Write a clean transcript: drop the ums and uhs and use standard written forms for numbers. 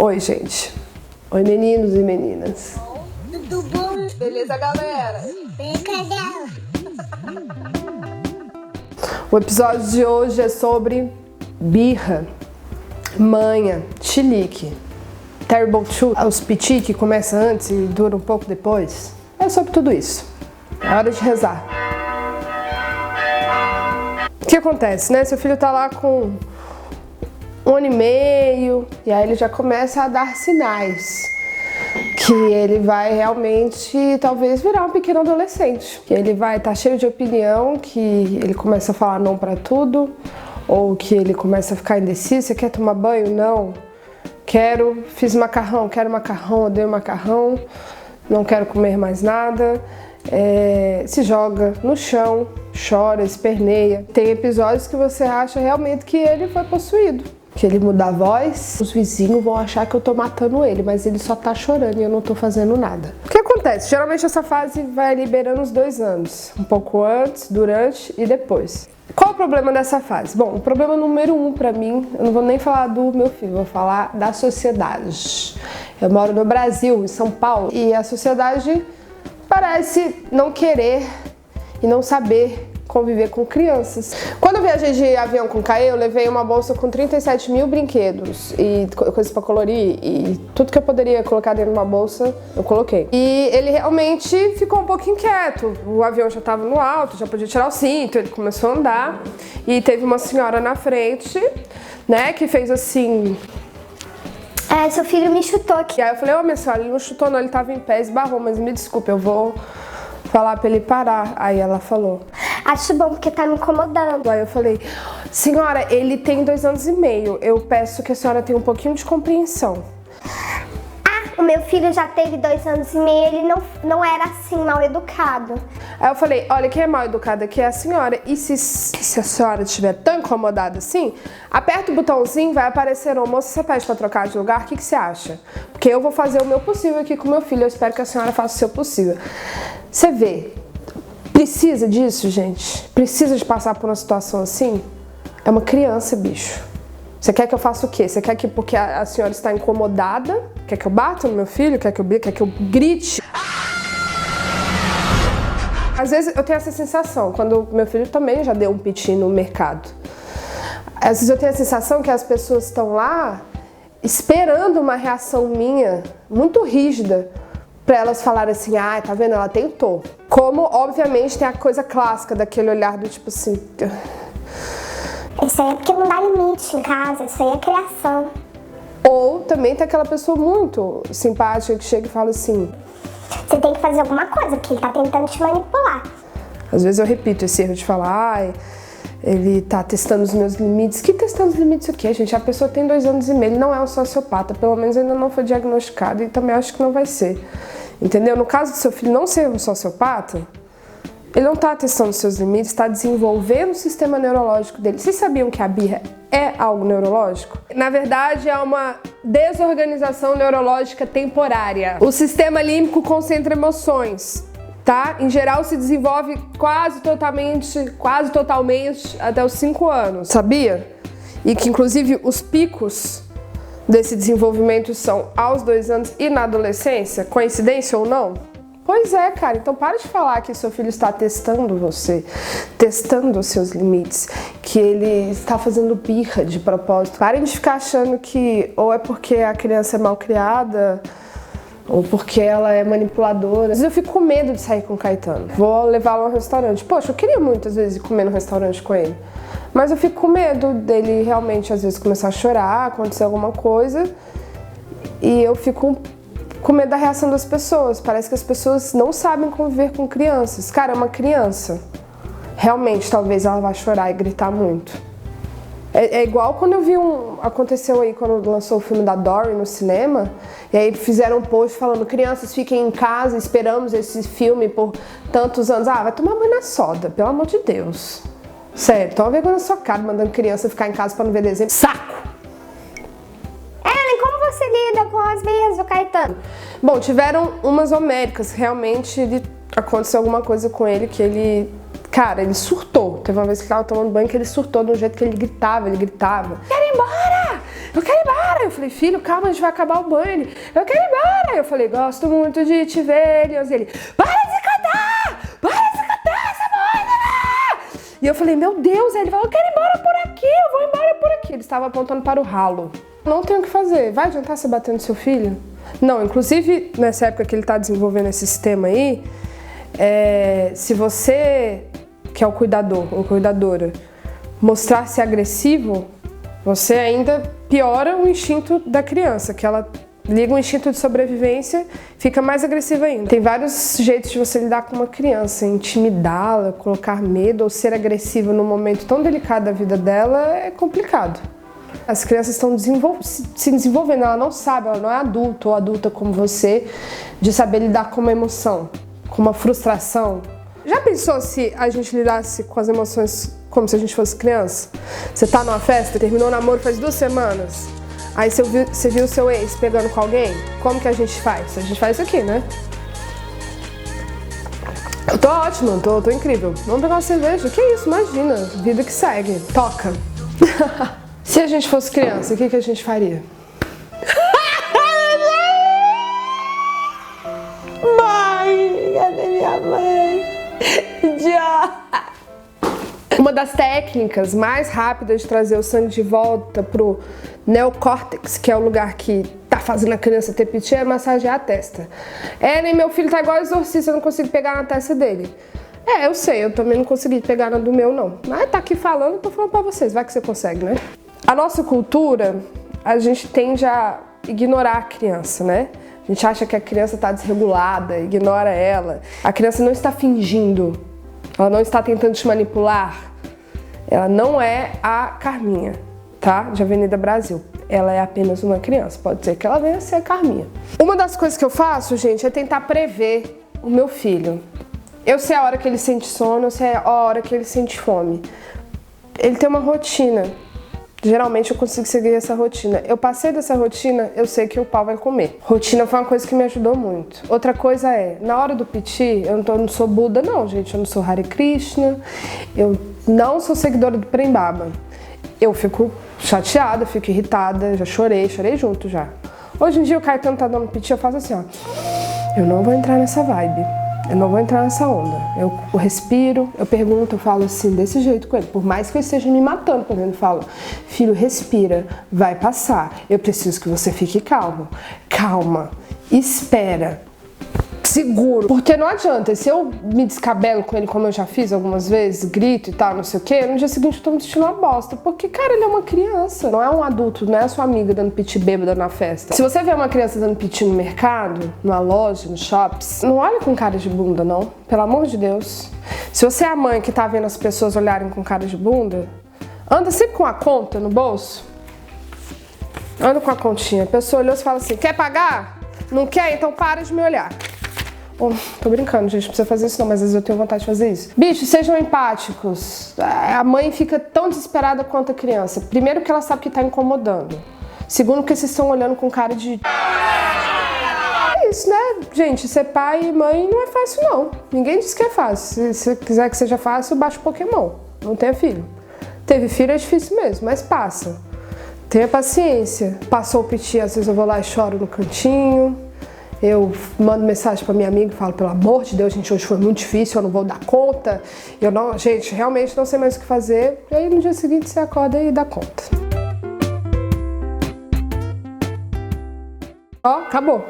Oi, gente. Oi, meninos e meninas. Tudo bom? Beleza, galera? O episódio de hoje é sobre birra, manha, chilique, terrible two, os piti que começa antes e dura um pouco depois. É sobre tudo isso. É hora de rezar. O que acontece, né? Seu filho tá lá com 1 ano e meio e aí ele já começa a dar sinais que ele vai realmente talvez virar um pequeno adolescente, que ele vai estar cheio de opinião, que ele começa a falar não pra tudo, ou que ele começa a ficar indeciso. Você quer tomar banho? Não. Quero, fiz macarrão, quero macarrão, odeio macarrão, não quero comer mais nada. Se joga no chão, chora, esperneia. Tem episódios que você acha realmente que ele foi possuído, que ele muda a voz, os vizinhos vão achar que eu tô matando ele, mas ele só tá chorando e eu não tô fazendo nada. O que acontece? Geralmente essa fase vai liberando os 2 anos, um pouco antes, durante e depois. Qual o problema dessa fase? Bom, o problema número 1 pra mim, eu não vou nem falar do meu filho, vou falar da sociedade. Eu moro no Brasil, em São Paulo, e a sociedade parece não querer e não saber conviver com crianças. Quando eu viajei de avião com o Caê, eu levei uma bolsa com 37 mil brinquedos e coisas pra colorir e tudo que eu poderia colocar dentro de uma bolsa, eu coloquei. E ele realmente ficou um pouco inquieto. O avião já tava no alto, já podia tirar o cinto, ele começou a andar e teve uma senhora na frente, né, que fez assim... seu filho me chutou aqui. E aí eu falei, minha senhora, ele não chutou não, ele tava em pé, esbarrou, mas me desculpe, eu vou falar pra ele parar. Aí ela falou... Acho bom porque tá me incomodando. Aí eu falei, senhora, ele tem 2 anos e meio, eu peço que a senhora tenha um pouquinho de compreensão. O meu filho já teve 2 anos e meio, ele não era assim, mal educado. Aí eu falei, olha, quem é mal educada aqui é a senhora, e se a senhora estiver tão incomodada assim, aperta o botãozinho, vai aparecer uma moça, você pede pra trocar de lugar, o que você acha? Porque eu vou fazer o meu possível aqui com o meu filho, eu espero que a senhora faça o seu possível. Você vê, precisa disso, gente? Precisa de passar por uma situação assim? É uma criança, bicho. Você quer que eu faça o quê? Você quer que, porque a senhora está incomodada, quer que eu bata no meu filho? Quer que eu grite? Às vezes eu tenho essa sensação, quando meu filho também já deu um piti no mercado. Às vezes eu tenho a sensação que as pessoas estão lá esperando uma reação minha, muito rígida, pra elas falarem assim, tá vendo, ela tentou. Como, obviamente, tem a coisa clássica daquele olhar do tipo assim... Isso aí é porque não dá limite em casa, isso aí é criação. Ou também tem aquela pessoa muito simpática que chega e fala assim... Você tem que fazer alguma coisa, porque ele tá tentando te manipular. Às vezes eu repito esse erro de falar, ele tá testando os meus limites. Que testando os limites o quê, gente? A pessoa tem 2 anos e meio, ele não é um sociopata, pelo menos ainda não foi diagnosticado e também acho que não vai ser. Entendeu? No caso do seu filho não ser um sociopata, ele não está testando seus limites, está desenvolvendo o sistema neurológico dele. Vocês sabiam que a birra é algo neurológico? Na verdade, é uma desorganização neurológica temporária. O sistema límbico concentra emoções, tá? Em geral, se desenvolve quase totalmente até os 5 anos. Sabia? E que, inclusive, os picos desse desenvolvimento são aos 2 anos e na adolescência? Coincidência ou não? Pois é, cara, então para de falar que seu filho está testando você, testando os seus limites, que ele está fazendo birra de propósito. Parem de ficar achando que ou é porque a criança é mal criada, ou porque ela é manipuladora. Às vezes eu fico com medo de sair com o Caetano. Vou levá-lo ao restaurante. Poxa, eu queria muitas vezes ir comer no restaurante com ele, mas eu fico com medo dele realmente às vezes começar a chorar, acontecer alguma coisa, e eu fico com medo da reação das pessoas. Parece que as pessoas não sabem conviver com crianças. Cara, é uma criança. Realmente, talvez ela vá chorar e gritar muito. É igual quando eu vi aconteceu aí quando lançou o filme da Dory no cinema, e aí fizeram um post falando, crianças fiquem em casa, esperamos esse filme por tantos anos. Vai tomar banho na soda, pelo amor de Deus. Sério, toma vergonha na sua cara, mandando criança ficar em casa pra não ver desenho. Saco! Como você lida com as birras do Caetano? Bom, tiveram umas homéricas, realmente aconteceu alguma coisa com ele que ele... Cara, ele surtou. Teve uma vez que ele tava tomando banho que ele surtou de um jeito que ele gritava. Quero ir embora! eu quero ir embora. Eu falei, filho, calma, a gente vai acabar o banho. Ele, eu quero ir embora. Eu falei, gosto muito de te ver, Elias. Ele, para de cantar essa música. E eu falei, meu Deus. Aí ele falou, eu quero ir embora por aqui, eu vou embora por aqui. Ele estava apontando para o ralo. Não tem o que fazer, vai adiantar você bater no seu filho? Não, inclusive nessa época que ele está desenvolvendo esse sistema aí, se você, que é o cuidador ou cuidadora, mostrar-se agressivo, você ainda piora o instinto da criança, que ela liga o instinto de sobrevivência, fica mais agressiva ainda. Tem vários jeitos de você lidar com uma criança, intimidá-la, colocar medo ou ser agressiva num momento tão delicado da vida dela é complicado. As crianças estão se desenvolvendo, ela não sabe, ela não é adulto ou adulta como você, de saber lidar com uma emoção, com uma frustração. Já pensou se a gente lidasse com as emoções como se a gente fosse criança? Você tá numa festa, terminou o namoro faz 2 semanas, aí você viu o seu ex pegando com alguém, como que a gente faz? A gente faz isso aqui, né? Eu tô ótima, tô incrível. Vamos pegar uma cerveja? Que isso, imagina, vida que segue, toca. Se a gente fosse criança, o que a gente faria? Mãe, cadê minha mãe? Uma das técnicas mais rápidas de trazer o sangue de volta pro neocórtex, que é o lugar que tá fazendo a criança ter piti, é massagear a testa. Nem meu filho tá igual exorcista, eu não consigo pegar na testa dele. Eu sei, eu também não consegui pegar na do meu, não. Mas tá aqui falando, tô falando pra vocês, vai que você consegue, né? A nossa cultura, a gente tende a ignorar a criança, né? A gente acha que a criança tá desregulada, ignora ela. A criança não está fingindo, ela não está tentando te manipular. Ela não é a Carminha, tá? De Avenida Brasil. Ela é apenas uma criança, pode ser que ela venha a ser a Carminha. Uma das coisas que eu faço, gente, é tentar prever o meu filho. Eu sei a hora que ele sente sono, eu sei a hora que ele sente fome. Ele tem uma rotina. Geralmente eu consigo seguir essa rotina. Eu passei dessa rotina, eu sei que o pau vai comer. Rotina foi uma coisa que me ajudou muito. Outra coisa na hora do piti, eu não sou Buda não, gente. Eu não sou Hare Krishna, eu não sou seguidora do Prem Baba. Eu fico chateada, fico irritada, já chorei junto já. Hoje em dia o Caetano tá dando piti, eu faço assim, ó. Eu não vou entrar nessa vibe. Eu não vou entrar nessa onda. Eu respiro, eu pergunto, eu falo assim, desse jeito com ele. Por mais que eu esteja me matando quando ele fala, filho, respira, vai passar. Eu preciso que você fique calmo. Calma, espera, seguro. Porque não adianta, se eu me descabelo com ele, como eu já fiz algumas vezes, grito e tal, não sei o quê, no dia seguinte eu tô me sentindo uma bosta. Porque, cara, ele é uma criança, não é um adulto, não é a sua amiga dando piti bêbada na festa. Se você vê uma criança dando piti no mercado, numa loja, no shops, não olha com cara de bunda, não. Pelo amor de Deus. Se você é a mãe que tá vendo as pessoas olharem com cara de bunda, anda sempre com a conta no bolso. Anda com a continha. A pessoa olhou e fala assim, quer pagar? Não quer? Então para de me olhar. Tô brincando, gente, não precisa fazer isso não, mas às vezes eu tenho vontade de fazer isso. Bicho, sejam empáticos. A mãe fica tão desesperada quanto a criança. Primeiro que ela sabe que tá incomodando. Segundo que vocês estão olhando com cara de... É isso, né? Gente, ser pai e mãe não é fácil não. Ninguém diz que é fácil. Se você quiser que seja fácil, baixa o Pokémon. Não tenha filho. Teve filho é difícil mesmo, mas passa. Tenha paciência. Passou o piti, às vezes eu vou lá e choro no cantinho. Eu mando mensagem pra minha amiga e falo, pelo amor de Deus, gente, hoje foi muito difícil, eu não vou dar conta. Gente, realmente não sei mais o que fazer. E aí no dia seguinte você acorda e dá conta. Ó, acabou.